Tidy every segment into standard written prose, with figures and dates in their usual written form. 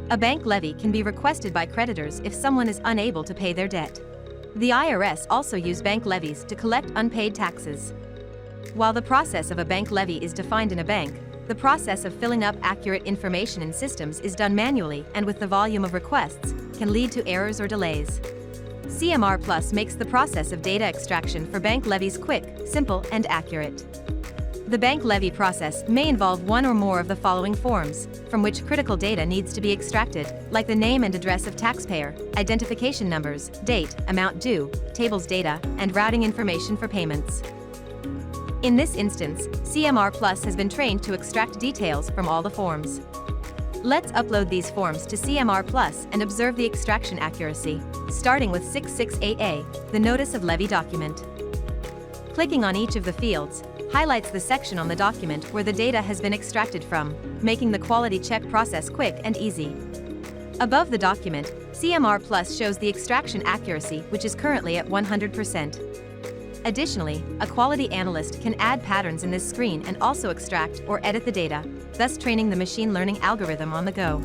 A bank levy can be requested by creditors if someone is unable to pay their debt. The IRS also use bank levies to collect unpaid taxes. While the process of a bank levy is defined in a bank, the process of filling up accurate information in systems is done manually and with the volume of requests, can lead to errors or delays. CMR Plus makes the process of data extraction for bank levies quick, simple, and accurate. The bank levy process may involve one or more of the following forms, from which critical data needs to be extracted, like the name and address of taxpayer, identification numbers, date, amount due, tables data, and routing information for payments. In this instance, CMR Plus has been trained to extract details from all the forms. Let's upload these forms to CMR Plus and observe the extraction accuracy, starting with 668A, the Notice of Levy document. Clicking on each of the fields highlights the section on the document where the data has been extracted from, making the quality check process quick and easy. Above the document, CMR Plus shows the extraction accuracy, which is currently at 100%. Additionally, a quality analyst can add patterns in this screen and also extract or edit the data, thus training the machine learning algorithm on the go.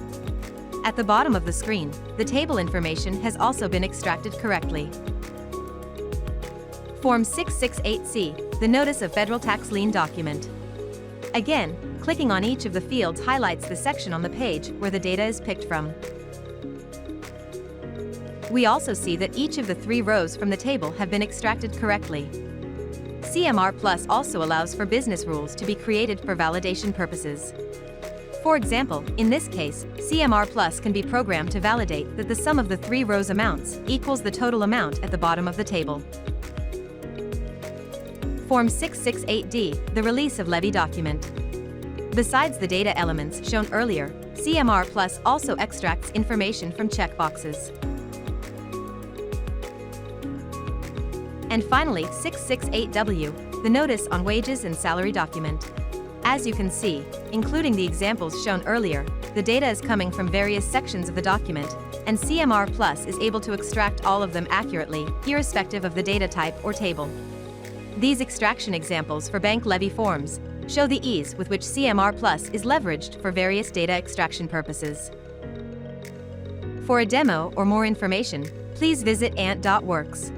At the bottom of the screen, the table information has also been extracted correctly. Form 668C, the Notice of Federal Tax Lien document. Again, clicking on each of the fields highlights the section on the page where the data is picked from. We also see that each of the 3 rows from the table have been extracted correctly. CMR Plus also allows for business rules to be created for validation purposes. For example, in this case, CMR Plus can be programmed to validate that the sum of the 3 rows amounts equals the total amount at the bottom of the table. Form 668D, the Release of Levy document. Besides the data elements shown earlier, CMR Plus also extracts information from checkboxes. And finally, 668W, the Notice on Wages and Salary document. As you can see, including the examples shown earlier, the data is coming from various sections of the document, and CMR Plus is able to extract all of them accurately, irrespective of the data type or table. These extraction examples for bank levy forms show the ease with which CMR Plus is leveraged for various data extraction purposes. For a demo or more information, please visit AntWorks.